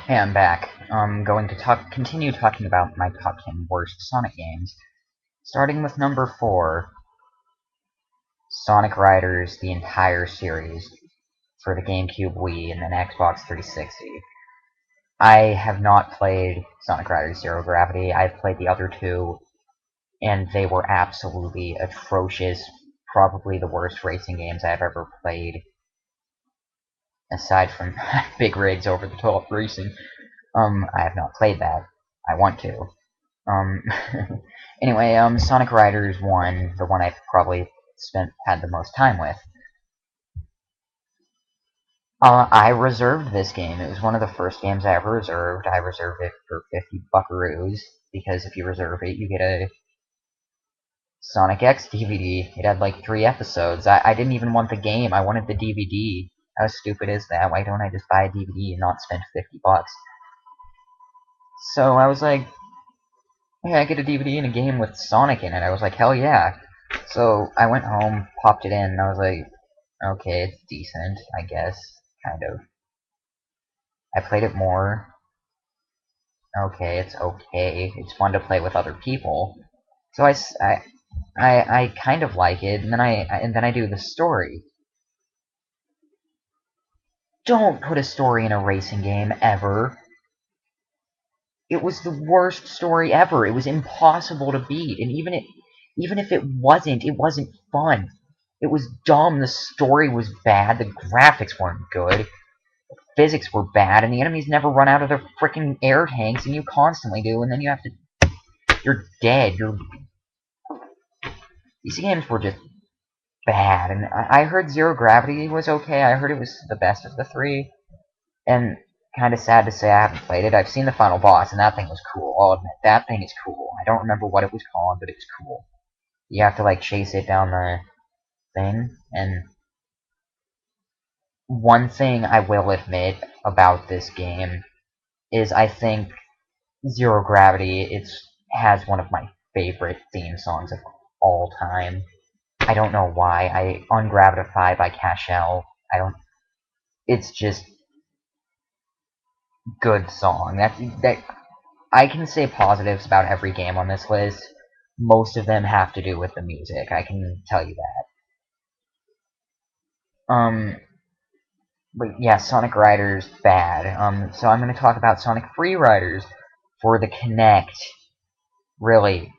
Hey, I'm back. I'm going to continue talking about my top 10 worst Sonic games, starting with number 4, Sonic Riders, the entire series, for the GameCube, Wii, and then Xbox 360. I have not played Sonic Riders Zero Gravity. I've played the other two, and they were absolutely atrocious, probably the worst racing games I've ever played, aside from Big Rigs Over the Top Racing. I have not played that. I want to. Um, anyway, Sonic Riders 1, the one I've probably had the most time with. I reserved this game. It was one of the first games I ever reserved. I reserved it for 50 buckaroos, because if you reserve it, you get a Sonic X DVD. It had like 3 episodes. I didn't even want the game, I wanted the DVD. How stupid is that? Why don't I just buy a DVD and not spend 50 bucks? So I was like, hey, I get a DVD and a game with Sonic in it. I was like, hell yeah. So I went home, popped it in, and I was like, okay, it's decent, I guess, kind of. I played it more. Okay, it's okay. It's fun to play with other people. So I kind of like it, and then I do the story. Don't put a story in a racing game ever. It was the worst story ever. It was impossible to beat, and even if it wasn't fun. It was dumb. The story was bad. The graphics weren't good. Physics were bad, and the enemies never run out of their freaking air tanks, and you constantly do, and then you have to. You're dead. These games were just bad, and I heard Zero Gravity was okay. I heard it was the best of the three, and kind of sad to say I haven't played it. I've seen the final boss, and that thing was cool. I'll admit, that thing is cool. I don't remember what it was called, but it's cool. You have to, like, chase it down the thing, and one thing I will admit about this game is I think Zero Gravity has one of my favorite theme songs of all time. I don't know why. Ungravitify by Cashel. I don't. It's just good song. That I can say positives about every game on this list. Most of them have to do with the music. I can tell you that. But yeah, Sonic Riders bad. So I'm going to talk about Sonic Free Riders for the Kinect. Really,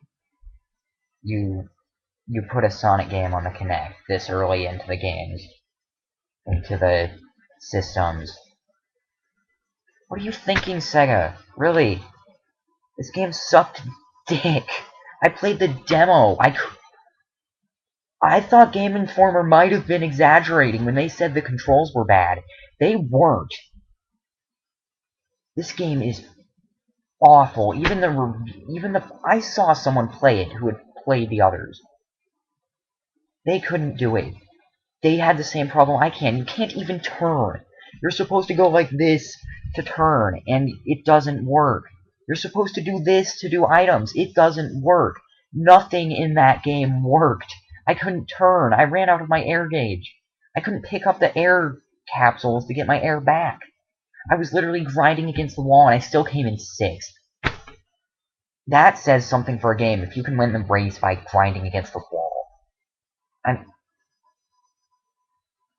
you you put a Sonic game on the Kinect this early into the games, into the systems. What are you thinking, Sega? Really? This game sucked dick. I played the demo. I thought Game Informer might have been exaggerating when they said the controls were bad. They weren't. This game is awful. I saw someone play it who had played the others. They couldn't do it. They had the same problem I can. You can't even turn. You're supposed to go like this to turn, and it doesn't work. You're supposed to do this to do items. It doesn't work. Nothing in that game worked. I couldn't turn. I ran out of my air gauge. I couldn't pick up the air capsules to get my air back. I was literally grinding against the wall, and I still came in 6th. That says something for a game if you can win the race by grinding against the wall.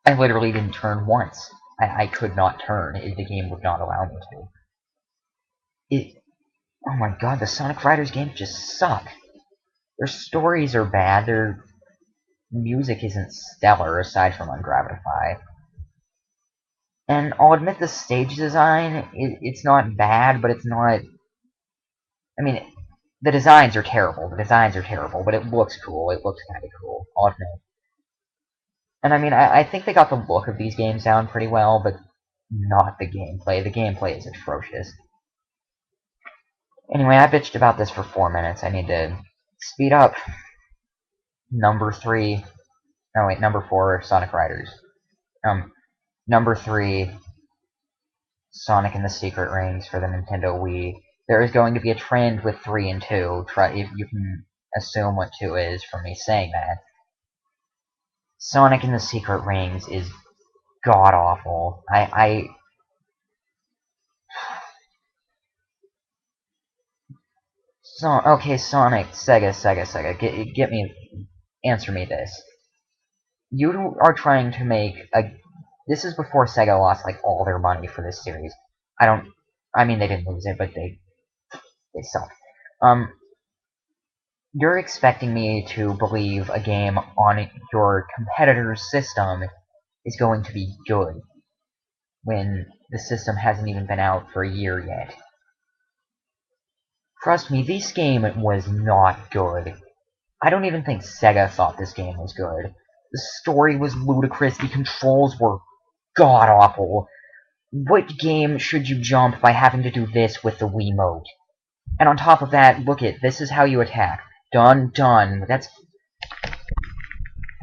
I literally didn't turn once. I could not turn. The game would not allow me to. Oh my god, the Sonic Riders games just suck. Their stories are bad, their music isn't stellar, aside from Ungravitify. And I'll admit the stage design, it's not bad, but it's not... I mean, the designs are terrible, but it looks cool, it looks kind of cool, I'll admit. And I mean, I think they got the look of these games down pretty well, but not the gameplay. The gameplay is atrocious. Anyway, I bitched about this for 4 minutes. I need to speed up. Number 3. No, wait, number 4, Sonic Riders. Number 3, Sonic and the Secret Rings for the Nintendo Wii. There is going to be a trend with 3 and 2. If you can assume what 2 is from me saying that. Sonic and the Secret Rings is god-awful. Okay, Sonic, Sega. Get me, answer me this. You are trying to make a. This is before Sega lost like all their money for this series. I don't. I mean, they didn't lose it, but they suck. Um, you're expecting me to believe a game on your competitor's system is going to be good when the system hasn't even been out for a year yet. Trust me, this game was not good. I don't even think Sega thought this game was good. The story was ludicrous, the controls were god-awful. What game should you jump by having to do this with the Wiimote? And on top of that, look it, this is how you attack. Done, done. That's...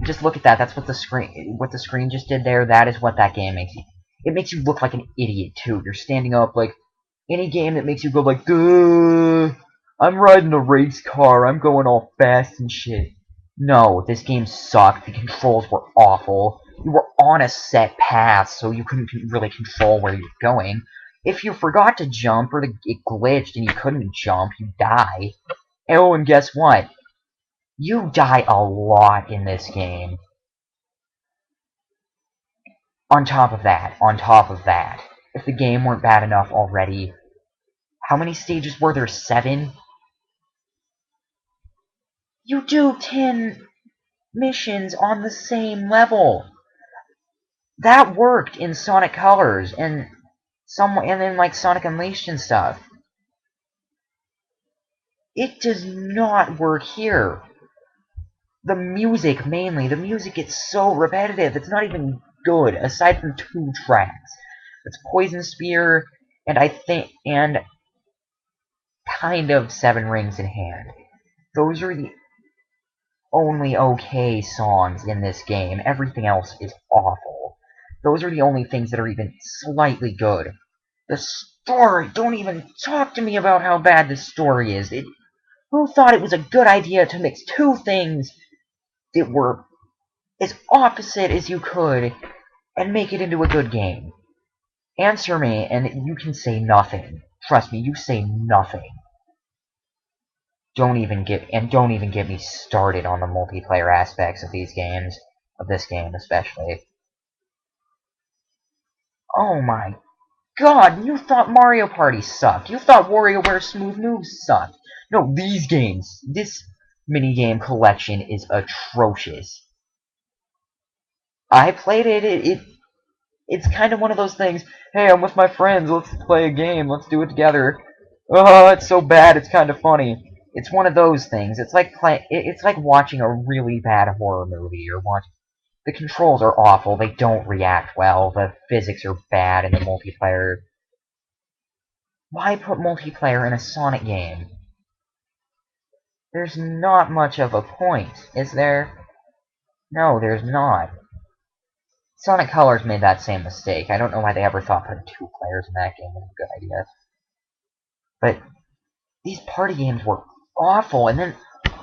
Just look at that, that's what the screen just did there, that is what that game makes you. It makes you look like an idiot, too. You're standing up, like, any game that makes you go like, duh, I'm riding a race car, I'm going all fast and shit. No, this game sucked, the controls were awful. You were on a set path, so you couldn't really control where you're going. If you forgot to jump, or it glitched and you couldn't jump, you die. Oh, and guess what? You die a lot in this game. On top of that, if the game weren't bad enough already, how many stages were there? 7? You do 10 missions on the same level. That worked in Sonic Colors and then like Sonic Unleashed and stuff. It does not work here. The music mainly, the music gets so repetitive. It's not even good aside from 2 tracks. It's Poison Spear and kind of Seven Rings in Hand. Those are the only okay songs in this game. Everything else is awful. Those are the only things that are even slightly good. The story! Don't even talk to me about how bad the story is. Who thought it was a good idea to mix 2 things that were as opposite as you could and make it into a good game? Answer me, and you can say nothing. Trust me, you say nothing. Don't even get me started on the multiplayer aspects of these games, of this game especially. Oh my god, you thought Mario Party sucked. You thought WarioWare Smooth Moves sucked. No, these games, this minigame collection is atrocious. I played it, it's kind of one of those things, hey, I'm with my friends, let's play a game, let's do it together. Oh, it's so bad, it's kind of funny. It's one of those things. It's like watching a really bad horror movie or watching. The controls are awful. They don't react well. The physics are bad in the multiplayer. Why put multiplayer in a Sonic game? There's not much of a point, is there? No, there's not. Sonic Colors made that same mistake. I don't know why they ever thought putting 2 players in that game was a good idea. But these party games were awful, and then,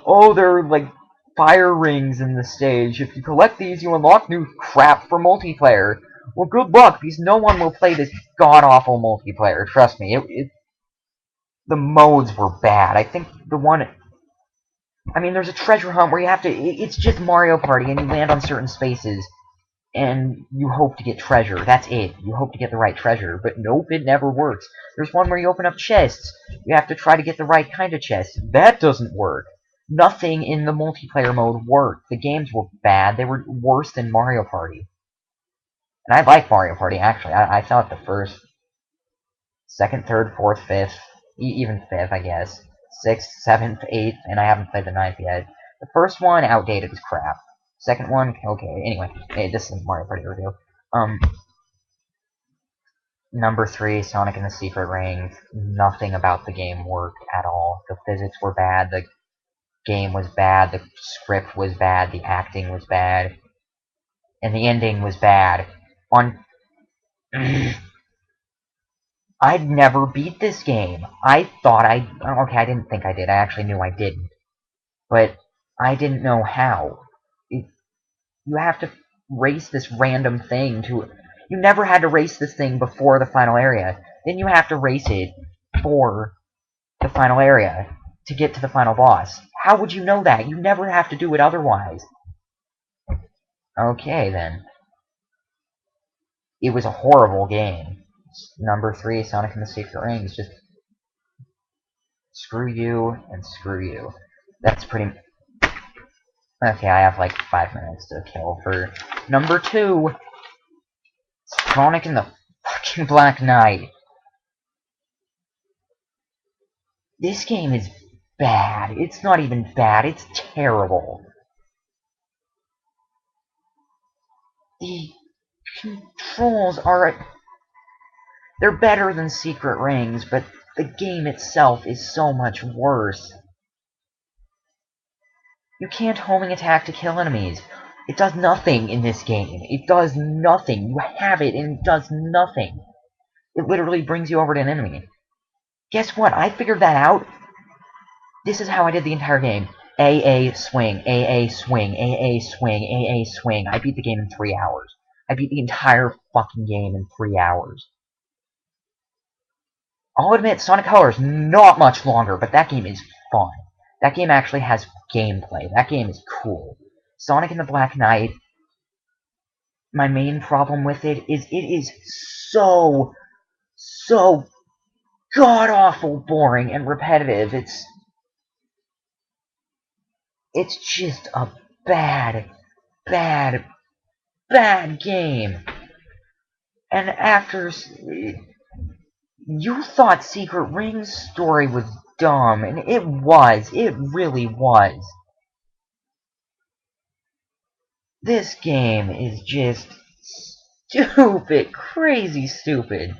oh, there are, like, fire rings in the stage. If you collect these, you unlock new crap for multiplayer. Well, good luck, because no one will play this god-awful multiplayer. Trust me, the modes were bad. I think the one... I mean, there's a treasure hunt where you have to... It's just Mario Party, and you land on certain spaces, and you hope to get treasure. That's it. You hope to get the right treasure. But nope, it never works. There's one where you open up chests. You have to try to get the right kind of chest. That doesn't work. Nothing in the multiplayer mode worked. The games were bad. They were worse than Mario Party. And I like Mario Party, actually. I thought the first, second, third, fourth, fifth, even fifth, I guess, sixth, seventh, eighth, and I haven't played the ninth yet. The first one, outdated as crap. Second one, okay. Anyway, hey, this is Mario Party review. Number 3, Sonic and the Secret Ring. Nothing about the game worked at all. The physics were bad, the game was bad, the script was bad, the acting was bad, and the ending was bad. I'd never beat this game. I thought okay, I didn't think I did. I actually knew I didn't. But I didn't know how. You have to race this random thing to... You never had to race this thing before the final area. Then you have to race it for the final area. to get to the final boss. How would you know that? You never have to do it otherwise. Okay, then. It was a horrible game. Number 3, Sonic and the Secret Rings. Just screw you and screw you. That's pretty... Okay, I have like 5 minutes to kill for number 2. Sonic and the fucking Black Knight. This game is bad. It's not even bad, it's terrible. The controls are... They're better than Secret Rings, but the game itself is so much worse. You can't homing attack to kill enemies. It does nothing in this game. It does nothing. You have it and it does nothing. It literally brings you over to an enemy. Guess what? I figured that out. This is how I did the entire game. AA swing, AA swing, AA swing, AA swing. I beat the game in 3 hours. I beat the entire fucking game in 3 hours. I'll admit, Sonic Colors, not much longer, but that game is fun. That game actually has gameplay. That game is cool. Sonic and the Black Knight, my main problem with it is so god-awful boring and repetitive. It's just a bad game. And after... You thought Secret Rings' story was dumb, and it was. It really was. This game is just stupid, crazy stupid.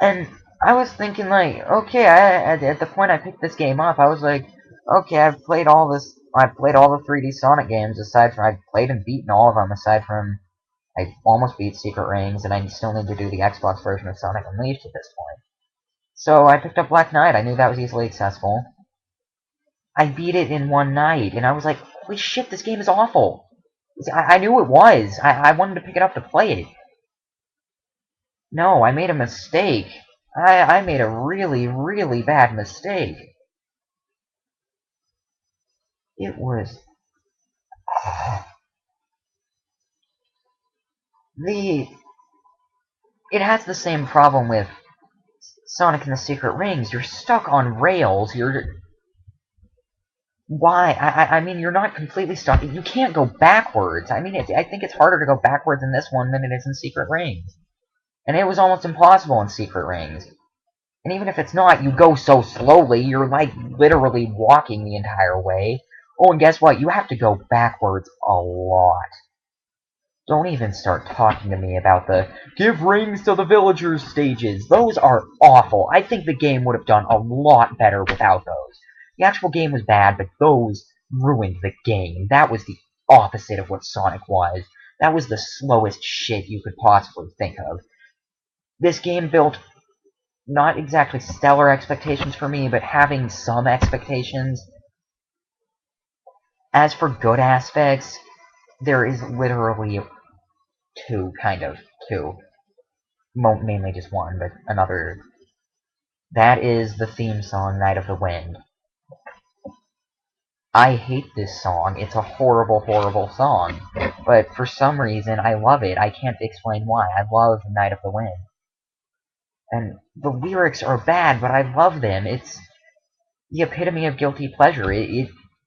And I was thinking, like, okay, at the point I picked this game up, I was like, okay, I've played all the 3D Sonic games, I've played and beaten all of them, aside from, I almost beat Secret Rings, and I still need to do the Xbox version of Sonic Unleashed at this point. So I picked up Black Knight. I knew that was easily accessible. I beat it in one night, and I was like, holy shit, this game is awful. I knew it was. I wanted to pick it up to play it. No, I made a mistake. I made a really, really bad mistake. It was... It has the same problem with Sonic and the Secret Rings. You're stuck on rails. Why? I mean, you're not completely stuck. You can't go backwards. I mean, I think it's harder to go backwards in this one than it is in Secret Rings. And it was almost impossible in Secret Rings. And even if it's not, you go so slowly, you're like literally walking the entire way. Oh, and guess what? You have to go backwards a lot. Don't even start talking to me about the give rings to the villagers stages. Those are awful. I think the game would have done a lot better without those. The actual game was bad, but those ruined the game. That was the opposite of what Sonic was. That was the slowest shit you could possibly think of. This game built not exactly stellar expectations for me, but having some expectations. As for good aspects, there is literally two. Mainly just one, but another. That is the theme song, Night of the Wind. I hate this song. It's a horrible, horrible song. But for some reason, I love it. I can't explain why. I love Night of the Wind. And the lyrics are bad, but I love them. It's the epitome of guilty pleasure.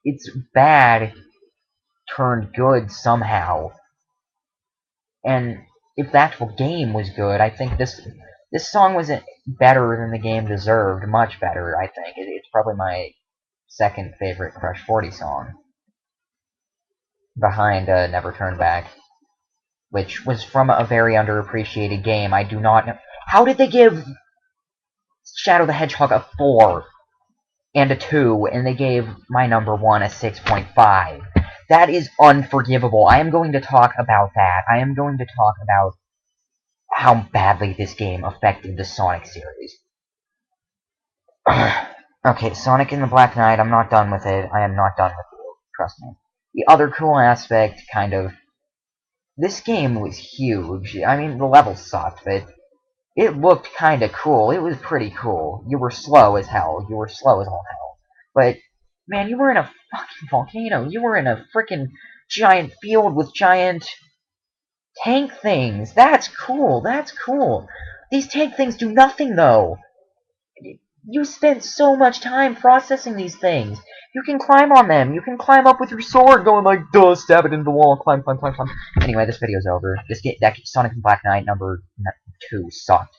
It's bad turned good somehow. And if the actual game was good, I think this song was better than the game deserved. Much better, I think. It's probably my second favorite Crush 40 song. Behind Never Turn Back. Which was from a very underappreciated game. I do not know. How did they give Shadow the Hedgehog a 4 and a 2, and they gave my number 1 a 6.5? That is unforgivable. I am going to talk about that. I am going to talk about how badly this game affected the Sonic series. Okay, Sonic and the Black Knight, I'm not done with it. I am not done with it. Trust me. The other cool aspect, kind of... This game was huge. I mean, the levels sucked, but it looked kind of cool. It was pretty cool. You were slow as hell. You were slow as all hell. But, man, you were in a fucking volcano. You were in a freaking giant field with giant tank things. That's cool. That's cool. These tank things do nothing, though. You spent so much time processing these things. You can climb on them. You can climb up with your sword, going like, duh, stab it into the wall, climb, climb, climb, climb. Anyway, this video's over. That Sonic Black Knight number 2 sucked.